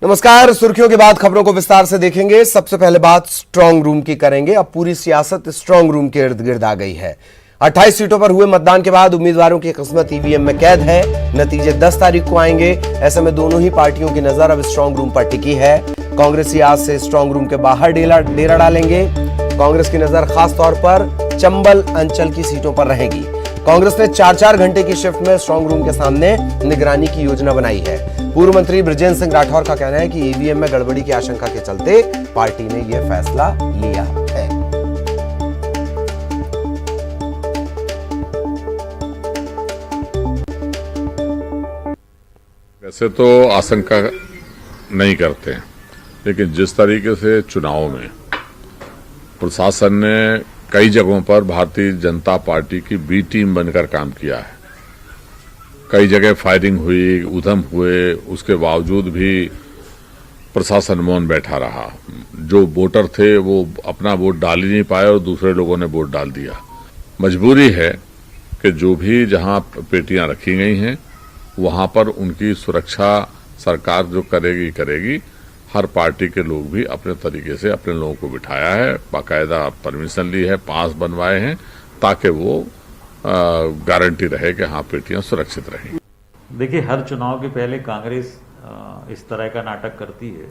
नमस्कार। सुर्खियों के बाद खबरों को विस्तार से देखेंगे। सबसे पहले बात स्ट्रांग रूम की करेंगे। अब पूरी सियासत स्ट्रांग रूम के इर्द गिर्द आ गई है। 28 सीटों पर हुए मतदान के बाद उम्मीदवारों की किस्मत ईवीएम में कैद है। नतीजे 10 तारीख को आएंगे। ऐसे में दोनों ही पार्टियों की नजर अब स्ट्रांग रूम पर टिकी है। कांग्रेसी आज से स्ट्रांग रूम के बाहर डेरा डालेंगे। कांग्रेस की नजर खास तौर पर चंबल अंचल की सीटों पर रहेगी। कांग्रेस ने 4-4 घंटे की शिफ्ट में स्ट्रांग रूम के सामने निगरानी की योजना बनाई है। पूर्व मंत्री बृजेंद्र सिंह राठौर का कहना है कि ईवीएम में गड़बड़ी की आशंका के चलते पार्टी ने यह फैसला लिया है। वैसे तो आशंका नहीं करते हैं, लेकिन जिस तरीके से चुनाव में प्रशासन ने कई जगहों पर भारतीय जनता पार्टी की बी टीम बनकर काम किया है, कई जगह फायरिंग हुई, उधम हुए, उसके बावजूद भी प्रशासन मौन बैठा रहा। जो वोटर थे वो अपना वोट डाल ही नहीं पाए और दूसरे लोगों ने वोट डाल दिया। मजबूरी है कि जो भी जहां पेटियां रखी गई हैं वहां पर उनकी सुरक्षा सरकार जो करेगी। हर पार्टी के लोग भी अपने तरीके से अपने लोगों को बिठाया है, बाकायदा परमिशन ली है, पास बनवाए हैं, ताकि वो गारंटी रहे कि हाँ पेटियां सुरक्षित रहें। देखिए, हर चुनाव के पहले कांग्रेस इस तरह का नाटक करती है,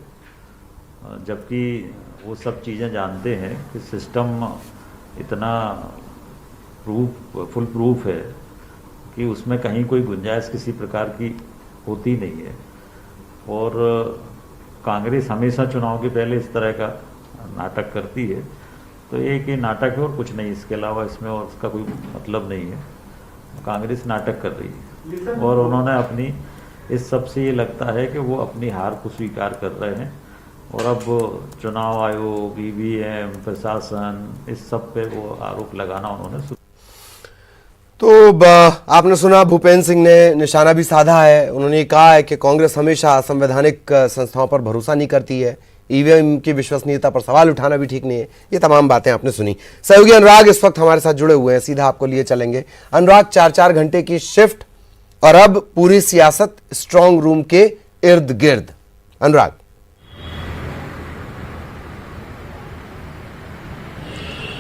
जबकि वो सब चीज़ें जानते हैं कि सिस्टम इतना फुल प्रूफ है कि उसमें कहीं कोई गुंजाइश किसी प्रकार की होती नहीं है। और कांग्रेस हमेशा चुनाव के पहले इस तरह का नाटक करती है। तो एक ही नाटक है और कुछ नहीं, इसके अलावा इसमें और उसका कोई मतलब नहीं है। कांग्रेस नाटक कर रही है और उन्होंने अपनी इस सब से ये लगता है कि वो अपनी हार को स्वीकार कर रहे हैं और अब चुनाव आयोग, ईवीएम, प्रशासन, इस सब पे वो आरोप लगाना उन्होंने। तो आपने सुना, भूपेंद्र सिंह ने निशाना भी साधा है। उन्होंने कहा है कि कांग्रेस हमेशा संवैधानिक संस्थाओं पर भरोसा नहीं करती है, ईवीएम की विश्वसनीयता पर सवाल उठाना भी ठीक नहीं है। ये तमाम बातें आपने सुनी। सहयोगी अनुराग इस वक्त हमारे साथ जुड़े हुए हैं, सीधा आपको लिए चलेंगे। अनुराग, 4-4 घंटे की शिफ्ट और अब पूरी सियासत स्ट्रांग रूम के इर्द गिर्द। अनुराग।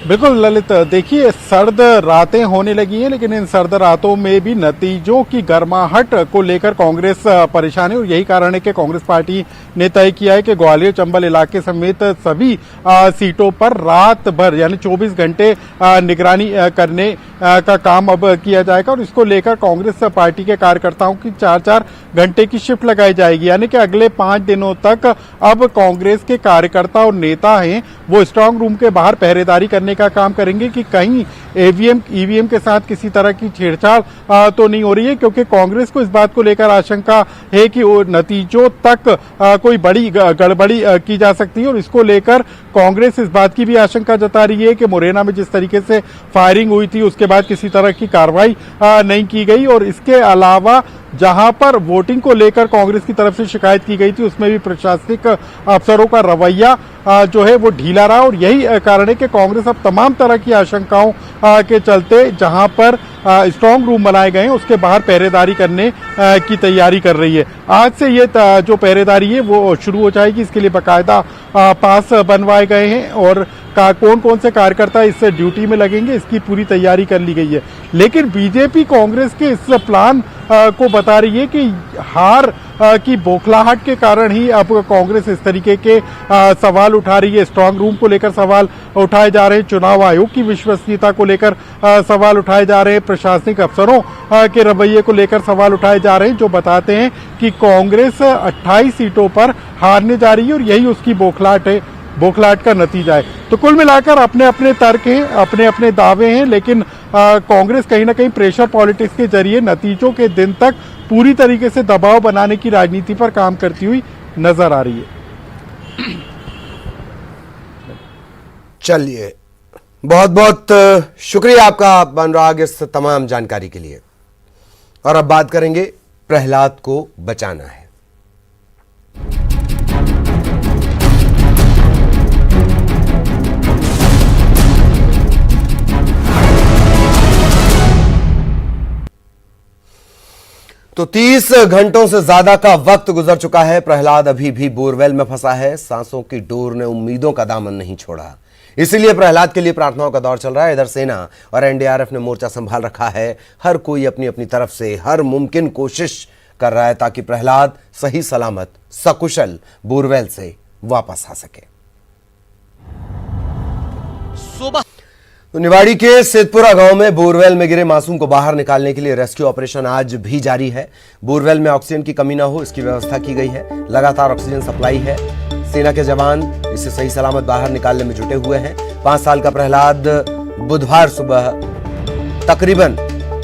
बिल्कुल ललित, देखिए सर्द रातें होने लगी हैं, लेकिन इन सर्द रातों में भी नतीजों की गर्माहट को लेकर कांग्रेस परेशान है और यही कारण है कि कांग्रेस पार्टी ने तय किया है कि ग्वालियर चंबल इलाके समेत सभी सीटों पर रात भर यानी 24 घंटे निगरानी करने का काम अब किया जाएगा और इसको लेकर कांग्रेस पार्टी के कार्यकर्ताओं की 4-4 घंटे की शिफ्ट लगाई जाएगी। यानी कि अगले 5 दिनों तक अब कांग्रेस के कार्यकर्ता और नेता हैं वो स्ट्रांग रूम के बाहर पहरेदारी करने का काम करेंगे कि कहीं ईवीएम के साथ किसी तरह की छेड़छाड़ तो नहीं हो रही है, क्योंकि कांग्रेस को इस बात को लेकर आशंका है कि वो नतीजों तक कोई बड़ी गड़बड़ी की जा सकती है और इसको लेकर कांग्रेस इस बात की भी आशंका जता रही है कि मुरैना में जिस तरीके से फायरिंग हुई थी उसके बाद किसी तरह की कार्रवाई नहीं की गई और इसके अलावा जहां पर वोटिंग को लेकर कांग्रेस की तरफ से शिकायत की गई थी उसमें भी प्रशासनिक अफसरों का रवैया जो है वो ढीला रहा और यही कारण है कि कांग्रेस अब तमाम तरह की आशंकाओं के चलते जहां पर स्ट्रांग रूम बनाए गए हैं उसके बाहर पहरेदारी करने की तैयारी कर रही है। आज से ये जो पहरेदारी है वो शुरू हो जाएगी। इसके लिए बाकायदा पास बनवाए गए हैं और कौन कौन से कार्यकर्ता इस ड्यूटी में लगेंगे इसकी पूरी तैयारी कर ली गई है। लेकिन बीजेपी कांग्रेस के इस प्लान को बता रही है कि हार की बौखलाहट के कारण ही अब कांग्रेस इस तरीके के सवाल उठा रही है। स्ट्रांग रूम को लेकर सवाल उठाए जा रहे हैं, चुनाव आयोग की विश्वसनीयता को लेकर सवाल उठाए जा रहे हैं, प्रशासनिक अफसरों के रवैये को लेकर सवाल उठाए जा रहे हैं, जो बताते हैं कि कांग्रेस 28 सीटों पर हारने जा रही है और यही उसकी बौखलाहट का नतीजा है। तो कुल मिलाकर अपने अपने तर्क हैं, अपने अपने दावे हैं, लेकिन कांग्रेस कहीं ना कहीं प्रेशर पॉलिटिक्स के जरिए नतीजों के दिन तक पूरी तरीके से दबाव बनाने की राजनीति पर काम करती हुई नजर आ रही है। चलिए, बहुत बहुत शुक्रिया आपका अनुराग इस तमाम जानकारी के लिए। और अब बात करेंगे प्रहलाद को बचाना है। तो 30 घंटों से ज्यादा का वक्त गुजर चुका है, प्रहलाद अभी भी बोरवेल में फंसा है। सांसों की डोर ने उम्मीदों का दामन नहीं छोड़ा, इसीलिए प्रहलाद के लिए प्रार्थनाओं का दौर चल रहा है। इधर सेना और एनडीआरएफ ने मोर्चा संभाल रखा है। हर कोई अपनी अपनी तरफ से हर मुमकिन कोशिश कर रहा है ताकि प्रहलाद सही सलामत सकुशल बोरवेल से वापस आ सके। तो निवाड़ी के सेतपुरा गांव में बोरवेल में गिरे मासूम को बाहर निकालने के लिए रेस्क्यू ऑपरेशन आज भी जारी है। बोरवेल में ऑक्सीजन की कमी ना हो, इसकी व्यवस्था की गई है। लगातार ऑक्सीजन सप्लाई है। सेना के जवान इसे सही सलामत बाहर निकालने में जुटे हुए हैं। 5 साल का प्रहलाद बुधवार सुबह तकरीबन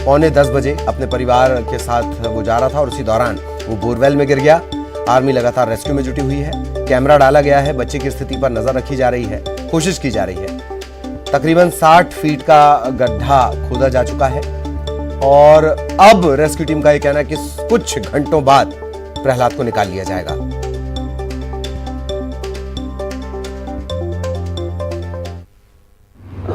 9:45 बजे अपने परिवार के साथ वो जा रहा था और उसी दौरान वो बोरवेल में गिर गया। आर्मी लगातार रेस्क्यू में जुटी हुई है। कैमरा डाला गया है, बच्चे की स्थिति पर नजर रखी जा रही है, कोशिश की जा रही है। तकरीबन 60 फीट का गड्ढा खोदा जा चुका है और अब रेस्क्यू टीम का यह कहना है कि कुछ घंटों बाद प्रहलाद को निकाल लिया जाएगा।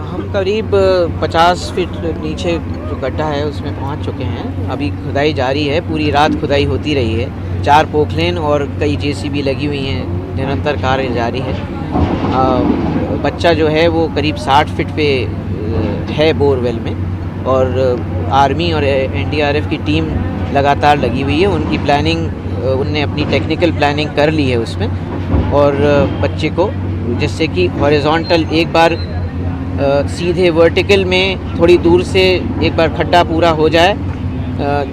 हम करीब 50 फीट नीचे जो गड्ढा है उसमें पहुंच चुके हैं। अभी खुदाई जारी है, पूरी रात खुदाई होती रही है। 4 पोखलेन और कई जेसीबी लगी हुई हैं, निरंतर कार्य जारी है। बच्चा जो है वो करीब 60 फीट पे है बोरवेल में और आर्मी और एनडीआरएफ की टीम लगातार लगी हुई है। उनकी प्लानिंग, उनने अपनी टेक्निकल प्लानिंग कर ली है उसमें और बच्चे को जिससे कि हॉरिजॉन्टल एक बार सीधे वर्टिकल में थोड़ी दूर से एक बार खड्डा पूरा हो जाए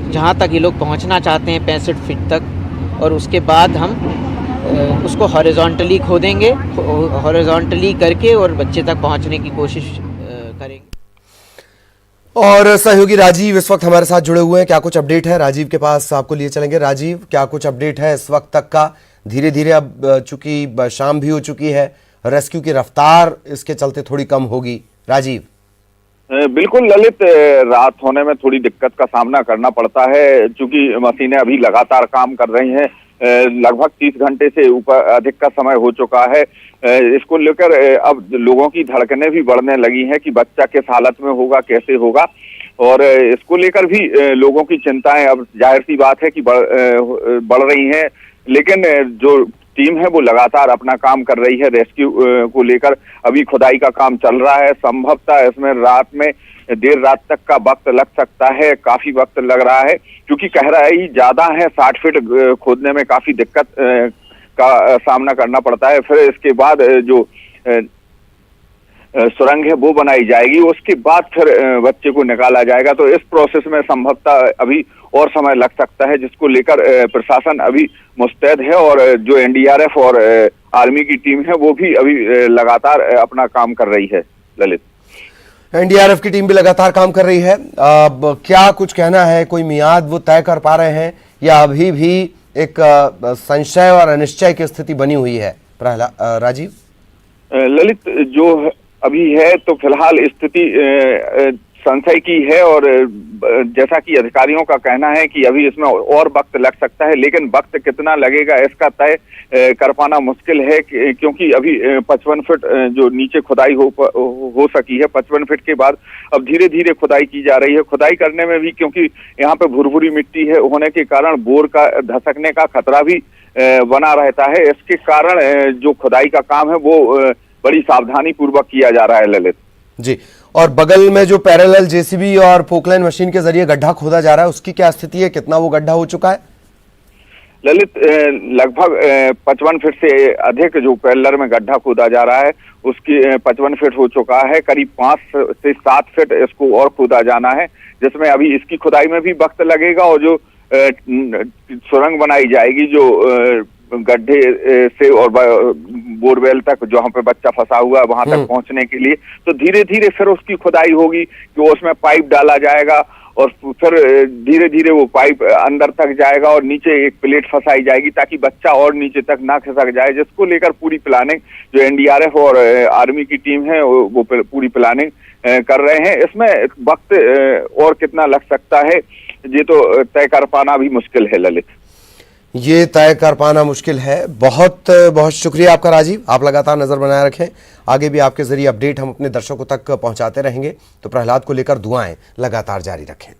जहाँ तक ये लोग पहुँचना चाहते हैं 65 फीट तक, और उसके बाद हम उसको हॉरिजॉन्टली खोदेंगे, हॉरिजॉन्टली करके और बच्चे तक पहुंचने की कोशिश करेंगे। और सहयोगी राजीव इस वक्त हमारे साथ जुड़े हुए हैं। क्या कुछ अपडेट है? राजीव के पास आपको लिए चलेंगे। राजीव, क्या कुछ अपडेट है इस वक्त तक का? धीरे धीरे अब चूंकि शाम भी हो चुकी है, रेस्क्यू की रफ्तार इसके चलते थोड़ी कम होगी। राजीव। बिल्कुल ललित, रात होने में थोड़ी दिक्कत का सामना करना पड़ता है क्योंकि मशीनें अभी लगातार काम कर रही हैं। लगभग 30 घंटे से ऊपर अधिक का समय हो चुका है। इसको लेकर अब लोगों की धड़कनें भी बढ़ने लगी हैं कि बच्चा किस हालत में होगा, कैसे होगा, और इसको लेकर भी लोगों की चिंताएं अब जाहिर सी बात है कि बढ़ रही हैं। लेकिन जो टीम है वो लगातार अपना काम कर रही है। रेस्क्यू को लेकर अभी खुदाई का काम चल रहा है। संभवतः इसमें रात में देर रात तक का वक्त लग सकता है, काफी वक्त लग रहा है क्योंकि गहराई ज्यादा है। 60 फीट खोदने में काफी दिक्कत का सामना करना पड़ता है। फिर इसके बाद जो सुरंग है वो बनाई जाएगी, उसके बाद फिर बच्चे को निकाला जाएगा। तो इस प्रोसेस में संभवतः अभी और समय लग सकता है, जिसको लेकर प्रशासन अभी मुस्तैद है और जो एनडीआरएफ और आर्मी की टीम है वो भी अभी लगातार अपना काम कर रही है। ललित, एनडीआरएफ की टीम भी लगातार काम कर रही है। अब क्या कुछ कहना है? कोई मियाद वो तय कर पा रहे हैं या अभी भी एक संशय और अनिश्चय की स्थिति बनी हुई है? राजीव। ललित, जो अभी है तो फिलहाल स्थिति संशय की है और जैसा कि अधिकारियों का कहना है कि अभी इसमें और वक्त लग सकता है, लेकिन वक्त कितना लगेगा इसका तय कर पाना मुश्किल है क्योंकि अभी 55 फीट जो नीचे खुदाई हो सकी है। 55 फीट के बाद अब धीरे धीरे खुदाई की जा रही है। खुदाई करने में भी क्योंकि यहाँ पे भुरभुरी मिट्टी है होने के कारण बोर का धसकने का खतरा भी बना रहता है। इसके कारण जो खुदाई का काम है वो बड़ी सावधानी पूर्वक किया जा रहा है। ललित जी, और बगल में जो पैरेलल जेसीबी और पोकलाइन मशीन के जरिए गड्ढा खोदा जा रहा है उसकी क्या स्थिति है? कितना वो गड्ढा हो चुका है? ललित, लगभग 55 फीट से अधिक जो पैरेलल में गड्ढा खोदा जा रहा है उसकी 55 फीट हो चुका है। करीब 5 से 7 फीट इसको और खोदा जाना है, जिसमें अभी इसकी खुदाई में भी वक्त लगेगा और जो सुरंग बनाई जाएगी जो गड्ढे से और बोरवेल तक जहाँ पे बच्चा फंसा हुआ है वहां तक पहुंचने के लिए, तो धीरे धीरे फिर उसकी खुदाई होगी कि उसमें पाइप डाला जाएगा और फिर धीरे धीरे वो पाइप अंदर तक जाएगा और नीचे एक प्लेट फंसाई जाएगी ताकि बच्चा और नीचे तक ना खिसक जाए, जिसको लेकर पूरी प्लानिंग जो एनडीआरएफ और आर्मी की टीम है वो पूरी प्लानिंग कर रहे हैं। इसमें वक्त और कितना लग सकता है ये तो तय कर पाना भी मुश्किल है। ललित, ये तय कर पाना मुश्किल है। बहुत बहुत शुक्रिया आपका राजीव, आप लगातार नजर बनाए रखें। आगे भी आपके जरिए अपडेट हम अपने दर्शकों तक पहुंचाते रहेंगे, तो प्रहलाद को लेकर दुआएं लगातार जारी रखें।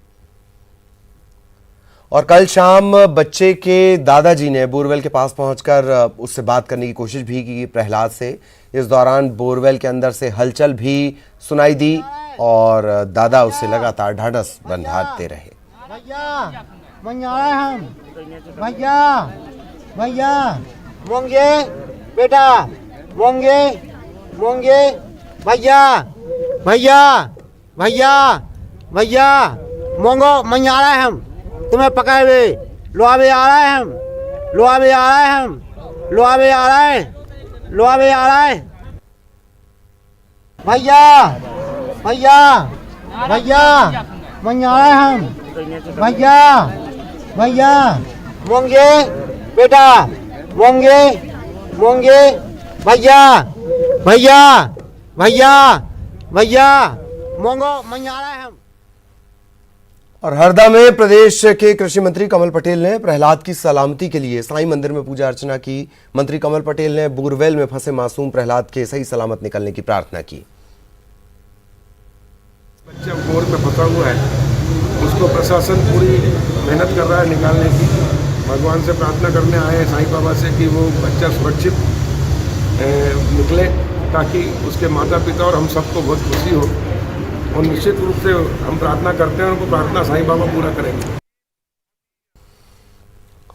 और कल शाम बच्चे के दादाजी ने बोरवेल के पास पहुंचकर उससे बात करने की कोशिश भी की प्रहलाद से। इस दौरान बोरवेल के अंदर से हलचल भी सुनाई दी और दादा उसे लगातार ढाढ़स बंधाते रहे। भैया मंगाए हम भैया भैया मोंगे बेटा मोंगे मोंगे भैया भैया भैया भैया मोंगो मंगाए हम तुम्हें पकड़े हुए लोहावे आ रहे हैं हम लोहावे आ रहे हैं हम लोहावे आ रहे हैं लोहावे आ रहे हैं भैया भैया भैया मंगाए हम भैया भैया मोंगे बेटा मोंगे मोंगे भैया भैया भैया भैया मोंगो मंगाए हम। और हरदा में प्रदेश के कृषि मंत्री कमल पटेल ने प्रहलाद की सलामती के लिए साईं मंदिर में पूजा अर्चना की। मंत्री कमल पटेल ने बोरवेल में फंसे मासूम प्रहलाद के सही सलामत निकलने की प्रार्थना की। बच्चा बोर में फंसा हुआ है, उसको प्रशासन पूरी मेहनत कर रहा है निकालने की। भगवान से प्रार्थना करने आए हैं साईं बाबा से कि वो बच्चा सुरक्षित निकले, ताकि उसके माता पिता और हम सबको बहुत खुशी हो। और निश्चित रूप से हम प्रार्थना करते हैं, उनको प्रार्थना साईं बाबा पूरा करेंगे।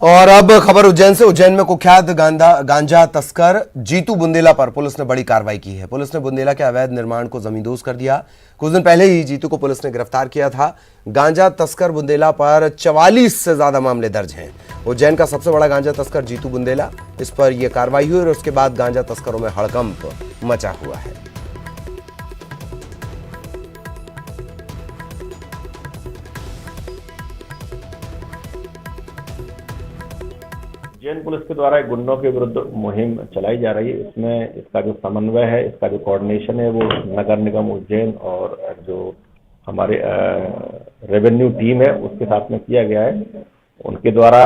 और अब खबर उज्जैन से। उज्जैन में कुख्यात गांजा तस्कर जीतू बुंदेला पर पुलिस ने बड़ी कार्रवाई की है। पुलिस ने बुंदेला के अवैध निर्माण को जमींदोज कर दिया। कुछ दिन पहले ही जीतू को पुलिस ने गिरफ्तार किया था। गांजा तस्कर बुंदेला पर 44 से ज्यादा मामले दर्ज हैं। उज्जैन का सबसे बड़ा गांजा तस्कर जीतू बुंदेला, इस पर यह कार्रवाई हुई और उसके बाद गांजा तस्करों में हड़कंप मचा हुआ है। उज्जैन पुलिस के द्वारा गुंडों के विरुद्ध मुहिम चलाई जा रही है। इसमें इसका जो समन्वय है, इसका जो कोऑर्डिनेशन है, वो नगर निगम उज्जैन और जो हमारे रेवेन्यू टीम है उसके साथ में किया गया है। उनके द्वारा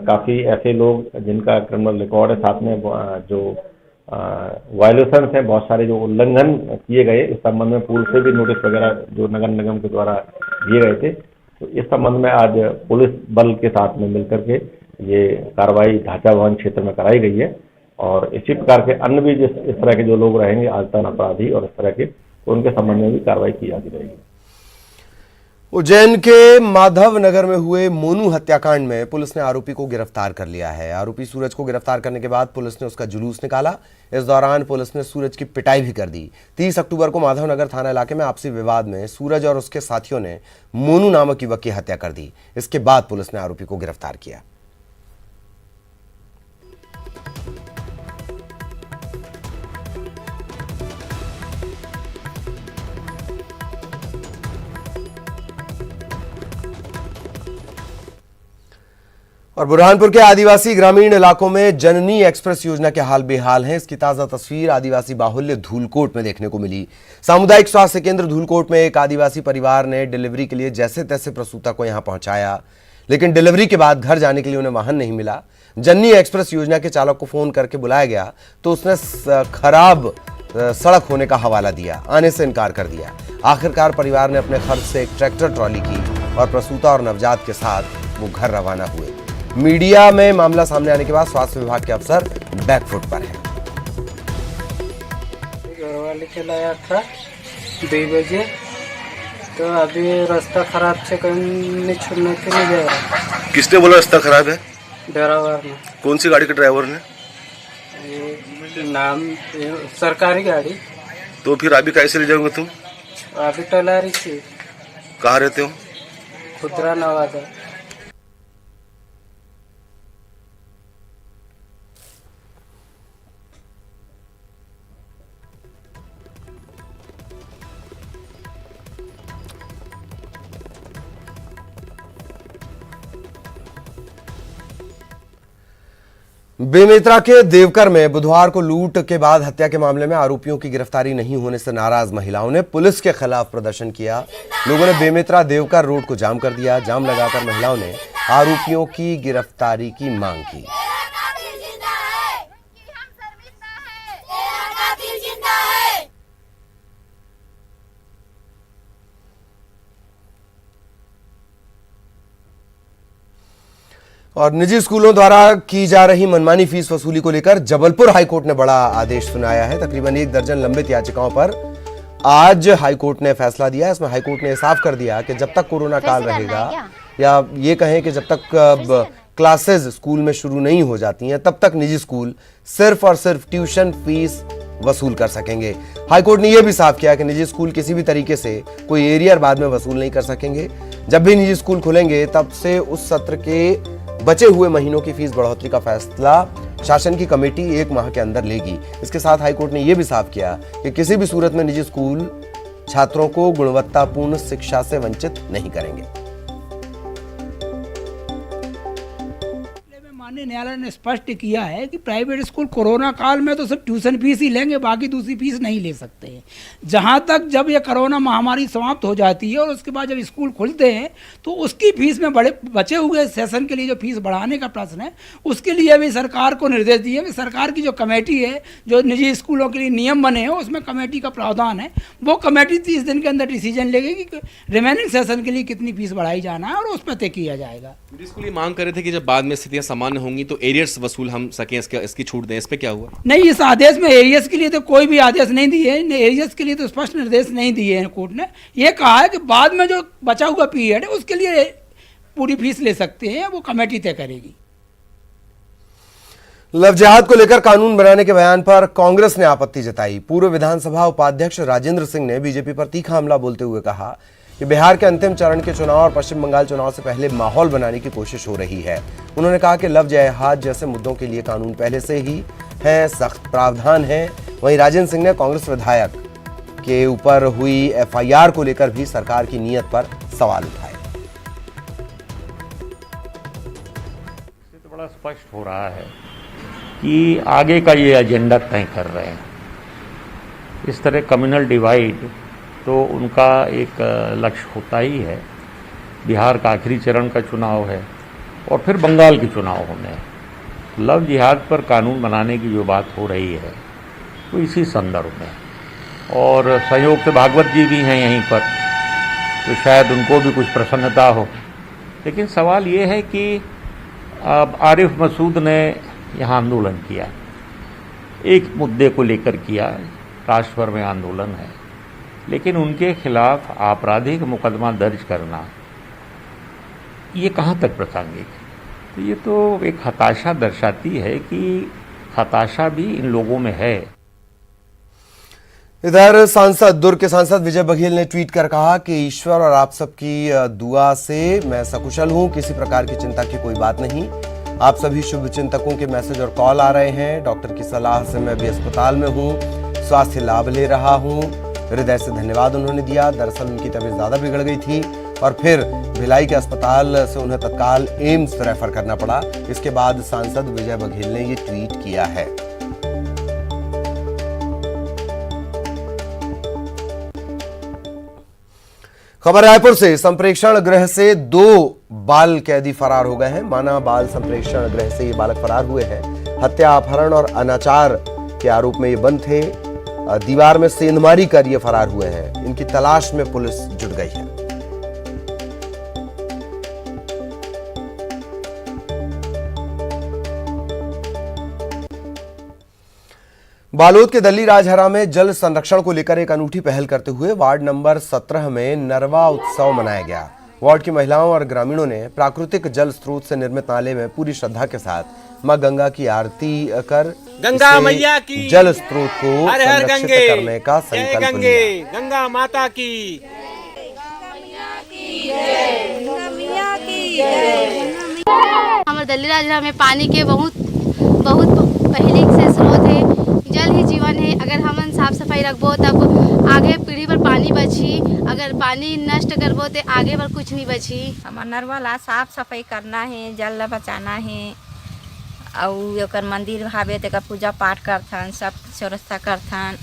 काफ़ी ऐसे लोग जिनका क्रिमिनल रिकॉर्ड है, साथ में जो वायलेशंस हैं, बहुत सारे जो उल्लंघन किए गए, इस संबंध में पूर्व से भी नोटिस वगैरह जो नगर निगम के द्वारा दिए गए थे। तो इस संबंध में आज पुलिस बल के साथ में मिलकर के ये कार्रवाई ढांचा भवन क्षेत्र में कराई गई है। और इसी प्रकार के अन्य भी इस तरह के जो लोग रहेंगे आजतन अपराधी और इस तरह के, तो उनके संबंध में भी कार्रवाई की जाती रहेगी। उज्जैन के माधव नगर में हुए मोनू हत्याकांड में पुलिस ने आरोपी को गिरफ्तार कर लिया है। आरोपी सूरज को गिरफ्तार करने के बाद पुलिस ने उसका जुलूस निकाला। इस दौरान पुलिस ने सूरज की पिटाई भी कर दी। 30 अक्टूबर को माधव नगर थाना इलाके में आपसी विवाद में सूरज और उसके साथियों ने मोनू नामक युवक की हत्या कर दी। इसके बाद पुलिस ने आरोपी को गिरफ्तार किया। और बुरहानपुर के आदिवासी ग्रामीण इलाकों में जननी एक्सप्रेस योजना के हाल बेहाल हैं। इसकी ताजा तस्वीर आदिवासी बाहुल्य धूलकोट में देखने को मिली। सामुदायिक स्वास्थ्य केंद्र धूलकोट में एक आदिवासी परिवार ने डिलीवरी के लिए जैसे तैसे प्रसूता को यहां पहुंचाया, लेकिन डिलीवरी के बाद घर जाने के लिए उन्हें वाहन नहीं मिला। जननी एक्सप्रेस योजना के चालक को फोन करके बुलाया गया तो उसने खराब सड़क होने का हवाला दिया, आने से इनकार कर दिया। आखिरकार परिवार ने अपने खर्च से एक ट्रैक्टर ट्रॉली की और प्रसूता और नवजात के साथ वो घर रवाना हुए। मीडिया में मामला सामने आने के बाद स्वास्थ्य विभाग के अफसर बैकफुट पर हैं। घर वाले के लाया था 2 बजे, तो अभी रास्ता खराब से कहीं छोड़ने के लिए जा रहा। किसने बोला रास्ता खराब है? ड्राइवर ने। कौन सी गाड़ी के ड्राइवर ने? नाम सरकारी गाड़ी। तो फिर अभी कैसे ले जाओगे तुम? अभी टलारी से। कहाँ रहते हो? खुदरा नवादा। बेमेतरा के देवकर में बुधवार को लूट के बाद हत्या के मामले में आरोपियों की गिरफ्तारी नहीं होने से नाराज महिलाओं ने पुलिस के खिलाफ प्रदर्शन किया। लोगों ने बेमेतरा देवकर रोड को जाम कर दिया। जाम लगाकर महिलाओं ने आरोपियों की गिरफ्तारी की मांग की। और निजी स्कूलों द्वारा की जा रही मनमानी फीस वसूली को लेकर जबलपुर हाईकोर्ट ने बड़ा आदेश सुनाया है। तकरीबन 1 दर्जन लंबित याचिकाओं पर आज हाईकोर्ट ने फैसला दिया। इसमें हाईकोर्ट ने साफ कर दिया कि जब तक कोरोना काल रहेगा, या ये कहें कि जब तक क्लासेस स्कूल में शुरू नहीं हो जाती हैं, तब तक निजी स्कूल सिर्फ और सिर्फ ट्यूशन फीस वसूल कर सकेंगे। हाईकोर्ट ने यह भी साफ किया कि निजी स्कूल किसी भी तरीके से कोई एरियर बाद में वसूल नहीं कर सकेंगे। जब भी निजी स्कूल खुलेंगे तब से उस सत्र के बचे हुए महीनों की फीस बढ़ोतरी का फैसला शासन की कमेटी 1 माह के अंदर लेगी। इसके साथ हाईकोर्ट ने यह भी साफ किया कि किसी भी सूरत में निजी स्कूल छात्रों को गुणवत्तापूर्ण शिक्षा से वंचित नहीं करेंगे। माननीय न्यायालय ने स्पष्ट किया है कि प्राइवेट स्कूल कोरोना काल में तो सिर्फ ट्यूशन फीस ही लेंगे, बाकी दूसरी फीस नहीं ले सकते हैं। जहां तक जब ये कोरोना महामारी समाप्त हो जाती है और उसके बाद जब स्कूल खुलते हैं तो उसकी फीस में बचे हुए सेशन के लिए जो फीस बढ़ाने का प्रश्न है, उसके लिए भी सरकार को निर्देश दिए कि सरकार की जो कमेटी है, जो निजी स्कूलों के लिए नियम बने हैं, उसमें कमेटी का प्रावधान है। वो कमेटी 30 दिन के अंदर डिसीजन लेगी कि रिमेनिंग सेशन के लिए कितनी फीस बढ़ाई जाना है और उस पर तय किया जाएगा। स्कूल ये मांग कर रहे थे कि जब बाद में स्थितियां सामान्य होंगी तो एरियर्स वसूल हम सकें, इसकी छूट दें। इस पे क्या हुआ? नहीं, इस आदेश में एरियर्स के लिए तो कोई भी आदेश नहीं दिए है। एरियर्स के लिए तो स्पष्ट निर्देश नहीं दिए हैं। कोर्ट ने यह कहा है कि बाद में जो बचा हुआ पीरियड है उसके लिए पूरी फीस ले सकते हैं, वो कमेटी तय करेगी। लव जिहाद को लेकर कानून बनाने के बयान पर कांग्रेस ने आपत्ति जताई। पूर्व विधानसभा उपाध्यक्ष राजेंद्र सिंह ने बीजेपी पर तीखा हमला बोलते हुए कहा कि बिहार के अंतिम चरण के चुनाव और पश्चिम बंगाल चुनाव से पहले माहौल बनाने की कोशिश हो रही है। उन्होंने कहा कि लव जिहाद जैसे मुद्दों के लिए कानून पहले से ही है, सख्त प्रावधान है। वहीं राजेंद्र सिंह ने कांग्रेस विधायक के ऊपर हुई एफआईआर को लेकर भी सरकार की नीयत पर सवाल उठाए। तो बड़ा स्पष्ट हो रहा है कि आगे का ये एजेंडा तय कर रहे हैं। इस तरह कम्युनल डिवाइड तो उनका एक लक्ष्य होता ही है। बिहार का आखिरी चरण का चुनाव है और फिर बंगाल के चुनाव होने हैं। लव जिहाद पर कानून बनाने की जो बात हो रही है वो इसी संदर्भ में, और संयोग से भागवत जी भी हैं यहीं पर, तो शायद उनको भी कुछ प्रसन्नता हो। लेकिन सवाल ये है कि अब आरिफ मसूद ने यहाँ आंदोलन किया, एक मुद्दे को लेकर किया, राष्ट्र भर में आंदोलन है, लेकिन उनके खिलाफ आपराधिक मुकदमा दर्ज करना ये कहाँ तक प्रासंगिक है? तो ये तो एक हताशा दर्शाती है कि हताशा भी इन लोगों में है। इधर दुर्ग के सांसद विजय बघेल ने ट्वीट कर कहा कि ईश्वर और आप सबकी दुआ से मैं सकुशल हूं, किसी प्रकार की चिंता की कोई बात नहीं। आप सभी शुभ चिंतकों के मैसेज और कॉल आ रहे हैं। डॉक्टर की सलाह से मैं भी अस्पताल में हूं, स्वास्थ्य लाभ ले रहा हूं। हृदय से धन्यवाद उन्होंने दिया। दरअसल उनकी तबीयत ज्यादा बिगड़ गई थी और फिर भिलाई के अस्पताल से उन्हें तत्काल एम्स रेफर करना पड़ा। इसके बाद सांसद विजय बघेल ने ये ट्वीट किया है। खबर रायपुर से। संप्रेक्षण गृह से 2 बाल कैदी फरार हो गए हैं। माना बाल संप्रेक्षण गृह से ये बालक फरार हुए हैं। हत्या, अपहरण और अनाचार के आरोप में ये बंद थे। दीवार में सेंधमारी कर ये फरार हुए हैं। इनकी तलाश में पुलिस जुट गई है। बालोद के दल्ली राजहरा में जल संरक्षण को लेकर एक अनूठी पहल करते हुए वार्ड नंबर 17 में नरवा उत्सव मनाया गया। वार्ड की महिलाओं और ग्रामीणों ने प्राकृतिक जल स्रोत से निर्मित नाले में पूरी श्रद्धा के साथ मां गंगा की आरती कर गंगा मैया की जल स्रोत को हर हर संरक्षित गंगे करने का संकल्प लिया। गंगा माता की हमारे दल्ली राजहरा में पानी के बहुत पहले से स्रोत है। जल ही जीवन है। अगर हम साफ सफाई रखबो तब आगे पीढ़ी पर पानी बची, अगर पानी नष्ट करबो तो आगे पर कुछ नहीं बची। हमार नरवाला साफ सफाई करना है, जल बचाना है और मंदिर भावे तक पूजा पाठ करथन, सब व्यवस्था करथन।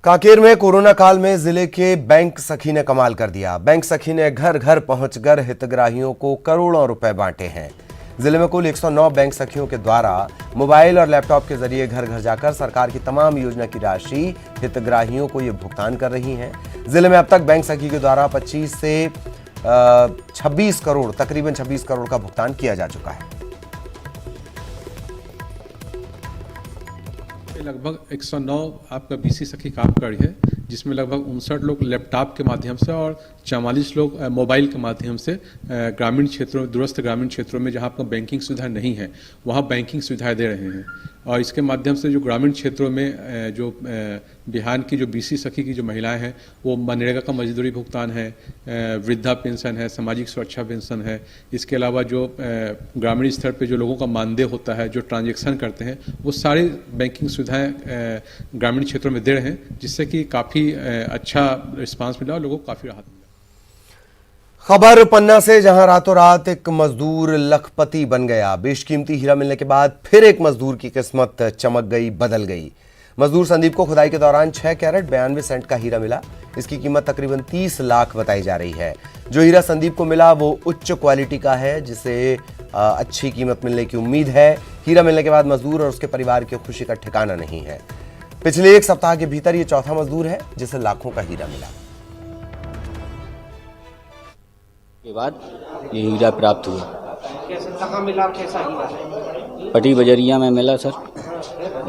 कांकेर में कोरोना काल में जिले के बैंक सखी ने कमाल कर दिया। बैंक सखी ने घर घर पहुंचकर हितग्राहियों को करोड़ों रुपए बांटे हैं। जिले में कुल 109 बैंक सखियों के द्वारा मोबाइल और लैपटॉप के जरिए घर घर जाकर सरकार की तमाम योजना की राशि हितग्राहियों को ये भुगतान कर रही हैं। जिले में अब तक बैंक सखी के द्वारा 25 से 26 करोड़, तकरीबन 26 करोड़ का भुगतान किया जा चुका है। लगभग 109 आपका बीसी सखी काम कार्ड है, जिसमें लगभग 59 लोग लैपटॉप के माध्यम से और 44 लोग मोबाइल के माध्यम से ग्रामीण क्षेत्रों, दूरस्थ ग्रामीण क्षेत्रों में जहां आपको बैंकिंग सुविधा नहीं है वहां बैंकिंग सुविधाएं दे रहे हैं। और इसके माध्यम से जो ग्रामीण क्षेत्रों में जो बिहार की जो बीसी सखी की जो महिलाएं हैं वो मनरेगा का मजदूरी भुगतान है, वृद्धा पेंशन है, सामाजिक सुरक्षा पेंशन है। इसके अलावा जो ग्रामीण स्तर पे जो लोगों का मानदेय होता है, जो ट्रांजैक्शन करते हैं, वो सारी बैंकिंग सुविधाएं ग्रामीण क्षेत्रों में दे रहे हैं, जिससे कि काफ़ी अच्छा रिस्पांस मिला और लोगों को काफ़ी राहत मिला। खबर पन्ना से, जहां रातों रात एक मजदूर लखपति बन गया। बेशकीमती हीरा मिलने के बाद फिर एक मजदूर की किस्मत चमक गई, बदल गई। मजदूर संदीप को खुदाई के दौरान 6 कैरेट 92 सेंट का हीरा मिला। इसकी कीमत तकरीबन 30 लाख बताई जा रही है। जो हीरा संदीप को मिला वो उच्च क्वालिटी का है, जिसे अच्छी कीमत मिलने की उम्मीद है। हीरा मिलने के बाद मजदूर और उसके परिवार की खुशी का ठिकाना नहीं है। पिछले एक सप्ताह के भीतर ये चौथा मजदूर है जिसे लाखों का हीरा मिला। के बाद ये हीरा प्राप्त हुआ। कैसे, कहाँ मिला, कैसा हीरा? पटी बजरिया में मिला सर,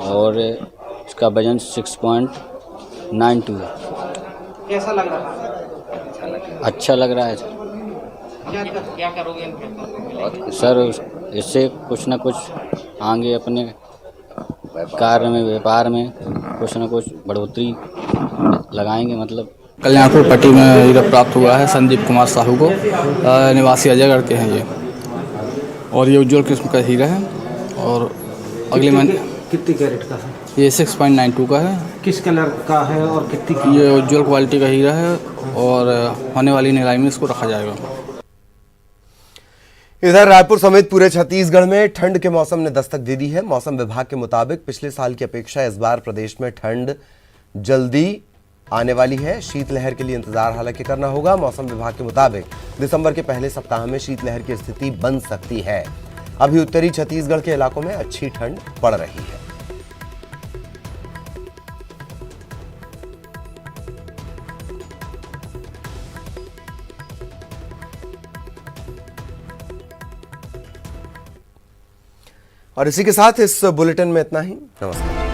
और इसका वजन 6.92 है। कैसा लग रहा है? अच्छा लग रहा है सर। क्या करोगे सर? इससे कुछ ना कुछ आगे अपने कार्य में, व्यापार में कुछ ना कुछ बढ़ोतरी लगाएंगे। मतलब कल्याणपुर पट्टी में हीरा प्राप्त हुआ है संदीप कुमार साहू को, निवासी अजयगढ़ के हैं ये, और ये उज्ज्वल किस्म का हीरा है। और अगले महीने कितनी कैरेट का है? ये 6.92 का है। किस कलर का है और कितनी? ये उज्ज्वल क्वालिटी का हीरा है और होने वाली नीलामी में इसको रखा जाएगा। इधर रायपुर समेत पूरे छत्तीसगढ़ में ठंड के मौसम ने दस्तक दे दी है। मौसम विभाग के मुताबिक पिछले साल की अपेक्षा इस बार प्रदेश में ठंड जल्दी आने वाली है। शीतलहर के लिए इंतजार हालांकि करना होगा। मौसम विभाग के मुताबिक दिसंबर के पहले सप्ताह में शीतलहर की स्थिति बन सकती है। अभी उत्तरी छत्तीसगढ़ के इलाकों में अच्छी ठंड पड़ रही है। और इसी के साथ इस बुलेटिन में इतना ही। नमस्कार।